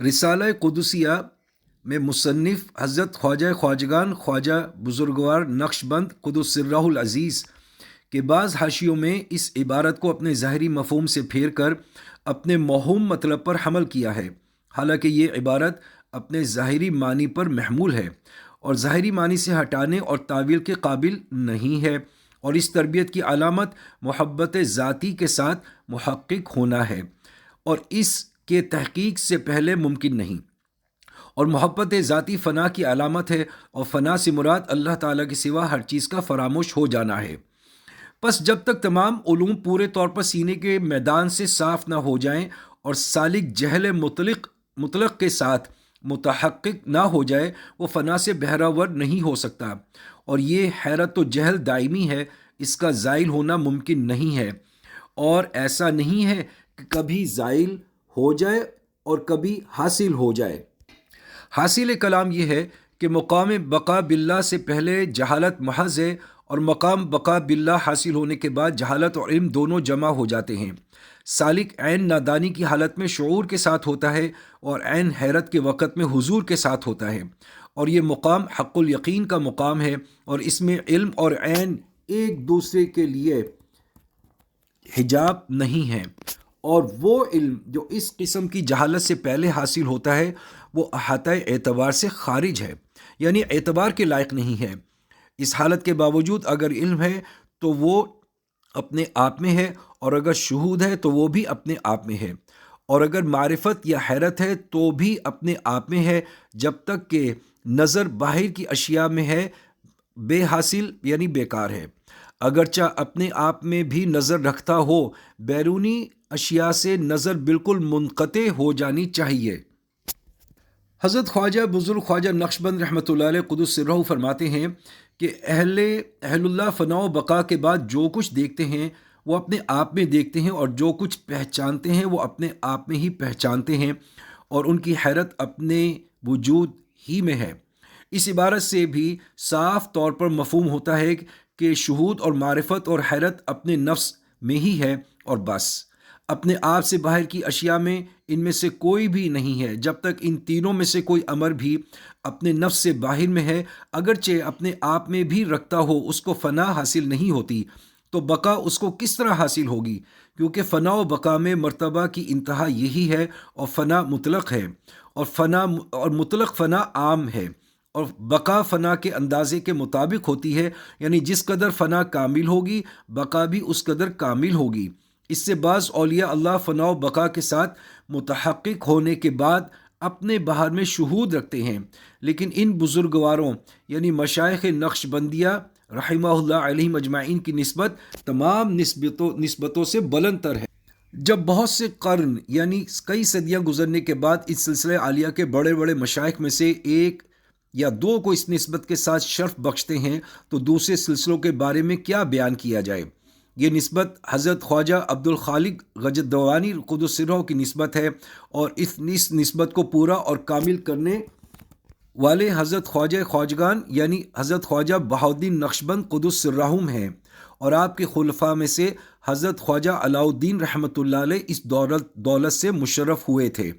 رسالہ قدسیہ میں مصنف حضرت خواجہ خواجگان خواجہ بزرگوار نقش بند قدس سرہ العزیز کے بعض حاشیوں میں اس عبارت کو اپنے ظاہری مفہوم سے پھیر کر اپنے موہوم مطلب پر حمل کیا ہے، حالانکہ یہ عبارت اپنے ظاہری معنی پر محمول ہے اور ظاہری معنی سے ہٹانے اور تعویل کے قابل نہیں ہے، اور اس تربیت کی علامت محبت ذاتی کے ساتھ محقق ہونا ہے اور اس کے تحقیق سے پہلے ممکن نہیں، اور محبت ذاتی فنا کی علامت ہے، اور فنا سے مراد اللہ تعالیٰ کے سوا ہر چیز کا فراموش ہو جانا ہے۔ پس جب تک تمام علوم پورے طور پر سینے کے میدان سے صاف نہ ہو جائیں اور سالک جہل مطلق کے ساتھ متحقق نہ ہو جائے، وہ فنا سے بہرہ ور نہیں ہو سکتا، اور یہ حیرت و جہل دائمی ہے، اس کا زائل ہونا ممکن نہیں ہے، اور ایسا نہیں ہے کہ کبھی زائل ہو جائے اور کبھی حاصل ہو جائے۔ حاصل کلام یہ ہے کہ مقام بقا باللہ سے پہلے جہالت محض ہے، اور مقام بقا باللہ حاصل ہونے کے بعد جہالت اور علم دونوں جمع ہو جاتے ہیں۔ سالک عین نادانی کی حالت میں شعور کے ساتھ ہوتا ہے اور عین حیرت کے وقت میں حضور کے ساتھ ہوتا ہے، اور یہ مقام حق الیقین کا مقام ہے، اور اس میں علم اور عین ایک دوسرے کے لیے حجاب نہیں ہے، اور وہ علم جو اس قسم کی جہالت سے پہلے حاصل ہوتا ہے وہ احاطہ اعتبار سے خارج ہے، یعنی اعتبار کے لائق نہیں ہے۔ اس حالت کے باوجود اگر علم ہے تو وہ اپنے آپ میں ہے، اور اگر شہود ہے تو وہ بھی اپنے آپ میں ہے، اور اگر معرفت یا حیرت ہے تو بھی اپنے آپ میں ہے، جب تک کہ نظر باہر کی اشیاء میں ہے بے حاصل یعنی بیکار ہے، اگرچہ اپنے آپ میں بھی نظر رکھتا ہو، بیرونی اشیاء سے نظر بالکل منقطع ہو جانی چاہیے۔ حضرت خواجہ بزرگ خواجہ نقش بند رحمۃ اللہ علیہ قدس سرہ فرماتے ہیں کہ اہل اللہ فنا و بقا کے بعد جو کچھ دیکھتے ہیں وہ اپنے آپ میں دیکھتے ہیں، اور جو کچھ پہچانتے ہیں وہ اپنے آپ میں ہی پہچانتے ہیں، اور ان کی حیرت اپنے وجود ہی میں ہے۔ اس عبارت سے بھی صاف طور پر مفہوم ہوتا ہے کہ شہود اور معرفت اور حیرت اپنے نفس میں ہی ہے، اور بس اپنے آپ سے باہر کی اشیاء میں ان میں سے کوئی بھی نہیں ہے۔ جب تک ان تینوں میں سے کوئی امر بھی اپنے نفس سے باہر میں ہے، اگرچہ اپنے آپ میں بھی رکھتا ہو، اس کو فنا حاصل نہیں ہوتی، تو بقا اس کو کس طرح حاصل ہوگی؟ کیونکہ فنا و بقا میں مرتبہ کی انتہا یہی ہے، اور فنا مطلق ہے، اور مطلق فنا عام ہے، اور بقا فنا کے اندازے کے مطابق ہوتی ہے، یعنی جس قدر فنا کامل ہوگی بقا بھی اس قدر کامل ہوگی۔ اس سے بعض اولیاء اللہ فنا و بقا کے ساتھ متحقق ہونے کے بعد اپنے باہر میں شہود رکھتے ہیں، لیکن ان بزرگواروں یعنی مشائخ نقش بندیہ رحمہ اللہ علیہ مجمعین کی نسبت تمام نسبتوں سے بلند تر ہے۔ جب بہت سے قرن یعنی کئی صدیاں گزرنے کے بعد اس سلسلہ عالیہ کے بڑے بڑے مشائخ میں سے ایک یا دو کو اس نسبت کے ساتھ شرف بخشتے ہیں، تو دوسرے سلسلوں کے بارے میں کیا بیان کیا جائے؟ یہ نسبت حضرت خواجہ عبد الخالق غجدوانی قدس سرہ کی نسبت ہے، اور اس نسبت کو پورا اور کامل کرنے والے حضرت خواجہ خواجگان یعنی حضرت خواجہ بہاؤالدین نقشبند قدس سرہم ہیں، اور آپ کے خلفاء میں سے حضرت خواجہ علاؤ الدین رحمۃ اللہ علیہ اس دولت سے مشرف ہوئے تھے۔